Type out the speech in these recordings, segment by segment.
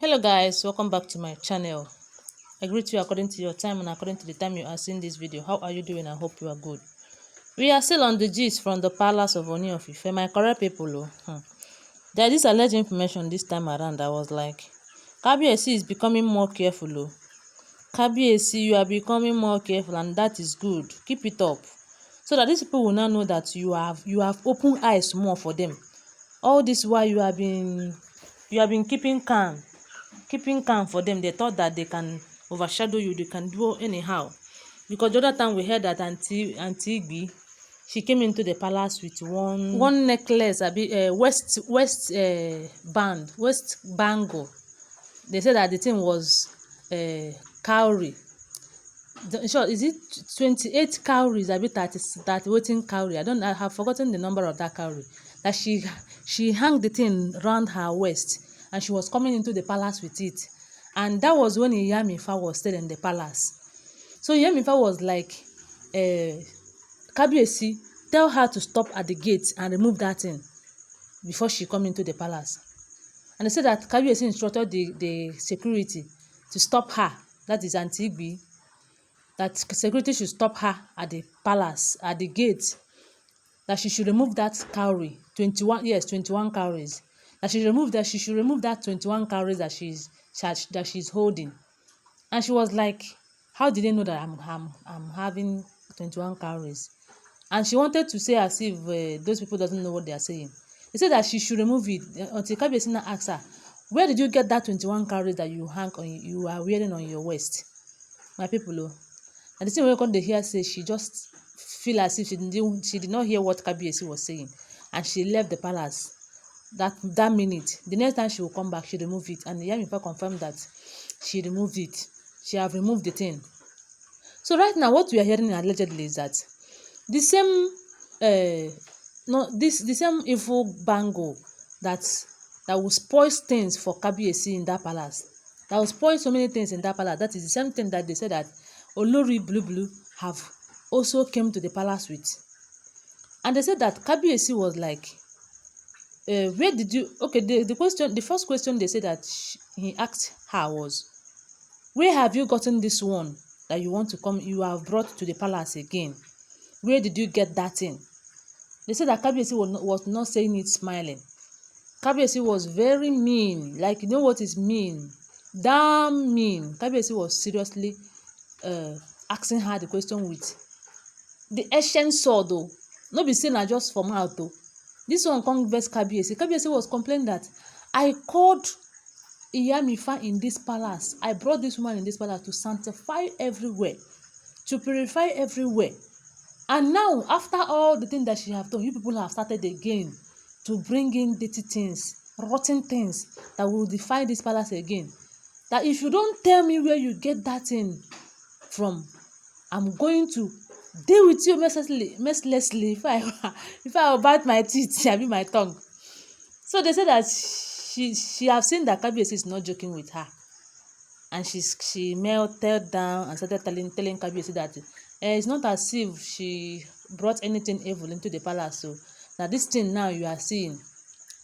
Hello guys, welcome back to my channel. I greet you according to your time and according to the time you are seeing this video. How are you doing? I hope you are good. We are still on the gist from the palace of Oni of Ife. My correct people, there is alleged information this time around. I was like, Kabiyesi is becoming more careful. Kabiyesi, you are becoming more careful and that is good. Keep it up. So that these people will now know that you have opened eyes more for them. All this while you have been keeping calm for them. They thought that they can overshadow you, they can do anyhow. Because the other time we heard that Auntie Igbi, she came into the palace with one necklace, west bangle. They said that the thing was cowrie. In short, is it 28 cowries? 30 waiting cowrie? I have forgotten the number of that cowrie. That she hung the thing round her waist and she was coming into the palace with it. And that was when Iyamifa was still in the palace. So Iyamifa was like, Kabiyesi, tell her to stop at the gate and remove that thing before she come into the palace. And they said that Kabiyesi instructed the security to stop her, that is Auntie Igbi, that security should stop her at the palace, at the gate, that she should remove that cowrie, 21 cowries, that she should remove that 21 cowries that she's holding. And she was like, how did they know that I'm having 21 cowries? And she wanted to say as if those people doesn't know what they are saying. They said that she should remove it until Kabiyesi now asked her, where did you get that 21 cowries that you are wearing on your waist? My people, and the thing wey come dey hear say she just feel as if she did not hear what Kabiyesi was saying, and she left the palace that minute. The next time she will come back, she remove it, and Iyamifa confirmed that she removed it. She have removed the thing. So right now, what we are hearing allegedly is that the same the same evil bangle that will spoil things for Kabiyesi in that palace, that will spoil so many things in that palace. That is the same thing that they said that Olori Blue have also came to the palace with. And they said that Kabiyesi was like, where did you, okay, the first question they said that he asked her was, where have you gotten this one that you have brought to the palace again? Where did you get that thing? They said that Kabiyesi was not saying it smiling. Kabiyesi was very mean, like, you know what is mean? Damn mean. Kabiyesi was seriously asking her the question with the ancient sword though. No be say na just for mouth though. This one come vex Kabiyesi. Kabiyesi was complaining that I called Iyamifa in this palace. I brought this woman in this palace to sanctify everywhere, to purify everywhere. And now, after all the things that she have done, you people have started again to bring in dirty things, rotten things that will defy this palace again. That if you don't tell me where you get that thing from, I'm going to deal with you mercilessly if I will bite my teeth, I mean my tongue. So they said that she have seen that Kabiyesi is not joking with her, and she melted down and started telling Kabiyesi that it's not as if she brought anything evil into the palace. So now this thing now you are seeing,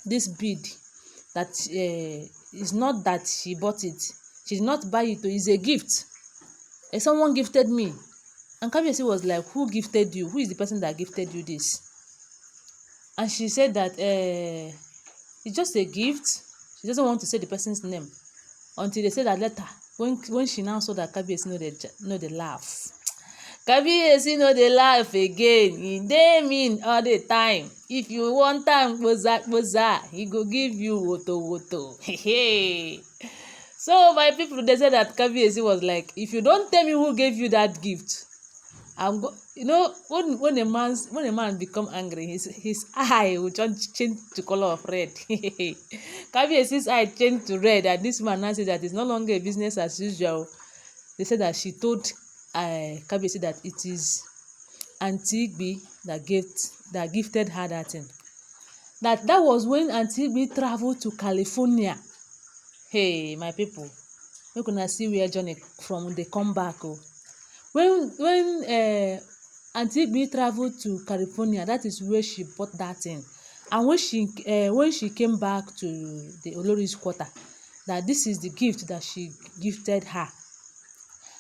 this bead, that is not that she bought it, she did not buy it, it's a gift. Someone gifted me. And Kabiyesi was like, who gifted you? Who is the person that gifted you this? And she said that it's just a gift. She doesn't want to say the person's name until they said that later, when she now saw that Kabiyesi no dey laugh. Kabiyesi no dey laugh again. He dey mean all the time. If you want am gboza, he go give you woto. So my people, they said that Kabiyesi was like, if you don't tell me who gave you that gift, you know, when a man become angry, his eye will change to color of red. Kabiyesi's eye changed to red, and this man now said that it's no longer a business as usual. They said that she told Kabiyesi that it is Auntie Igbi that gifted her that thing. That was when Auntie Igbi traveled to California. Hey, my people, make una see where journey from dey come back. Oh. When Auntie Igbi traveled to California, that is where she bought that thing. And when she came back to the Olori's quarter, that this is the gift that she gifted her,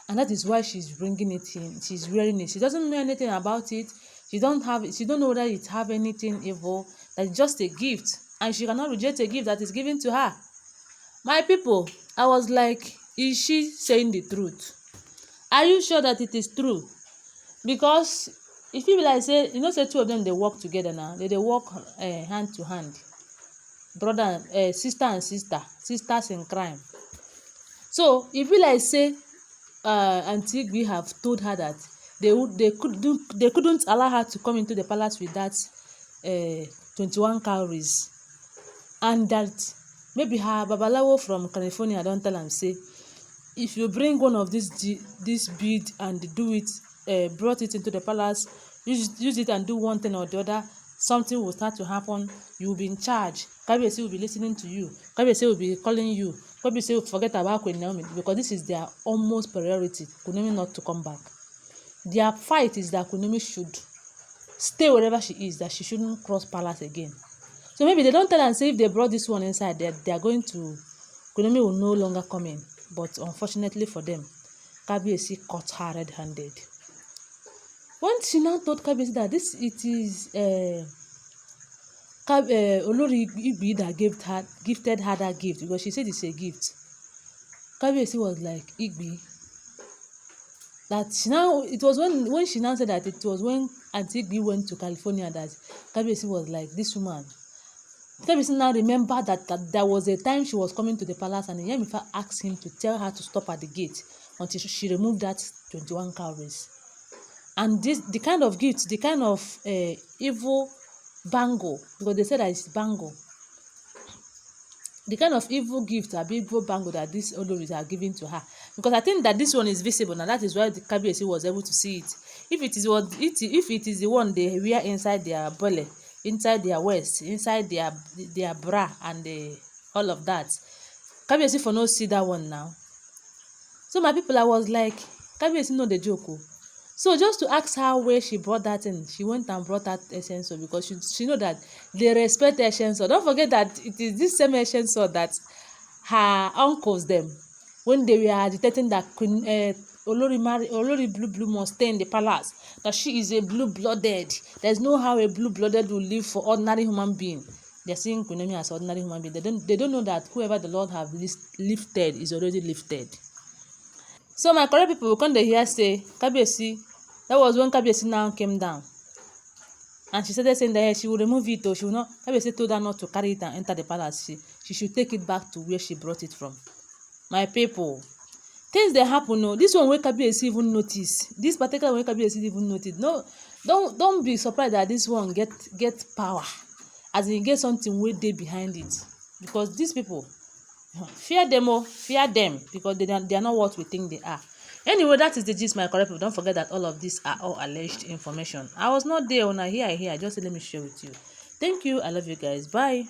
and that is why she's bringing it in. She's wearing it. She doesn't know anything about it. She don't know whether it have anything evil. That's just a gift, and she cannot reject a gift that is given to her. My people, I was like, is she saying the truth? Are you sure that it is true? Because if people like say, say two of them, they work together now. They work hand to hand, brother, sister and sister, sisters in crime. So if we like say Aunty Igbi have told her that they couldn't allow her to come into the palace with that 21 cowries, and that maybe her babalawo from California don tell am say, if you bring one of this bead and do it, brought it into the palace, use it and do one thing or the other, something will start to happen. You will be in charge. Kabiyesi will be listening to you. Kabiyesi will be calling you. Kabiyesi will forget about Queen Naomi, because this is their almost priority. Queen Naomi not to come back. Their fight is that Queen Naomi should stay wherever she is, that she shouldn't cross palace again. So maybe they don't tell and say if they brought this one inside, they are going to, Queen Naomi will no longer come in. But unfortunately for them, Kabiyesi caught her red-handed. When she now told Kabiyesi that it is Olori Igbi that gifted her that gift, because she said it's a gift, Kabiyesi was like, Igbi, that it was when she now said that it was when Aunty Igbi went to California that Kabiyesi was like, this woman. Kabiyesi now remember that there was a time she was coming to the palace and Yemifa asked him to tell her to stop at the gate until she removed that 21 cowries. And the kind of gift, the kind of evil bangle, because they said that it's bangle, the kind of evil gift or evil bangle that these Oloris are giving to her. Because I think that this one is visible, and that is why the Kabiyesi was able to see it. If it is the one they wear inside their bole, inside their waist, inside their bra, and all of that, Kabiyesi for no see that one now. So my people, I was like, Kabiyesi know the joke. So just to ask her where she brought that in, she went and brought that essence, because she know that they respect essence. Don't forget that it is this same essence that her uncles them, when they were agitating that Olori Blue must stay in the palace, that she is a blue-blooded. There's no how a blue-blooded will live for ordinary human being. They're seeing Queen Naomi as ordinary human being. They don't know that whoever the Lord have lifted is already lifted. So my correct people will come to hear say Kabiyesi, that was when Kabiyesi now came down, and she started saying that she will remove it, or she will not. Kabiyesi told her not to carry it and enter the palace. She should take it back to where she brought it from. My people, things that happen. No, this one where Kabiyesi even notice. This particular one Kabiyesi even notice. No, don't be surprised that this one get power, as in get something way dey behind it, because these people. Fear them, because they are not what we think they are. Anyway, that is the gist, my correct people. Don't forget that all of these are all alleged information. I was not there when I hear. Just let me share with you. Thank you. I love you guys. Bye.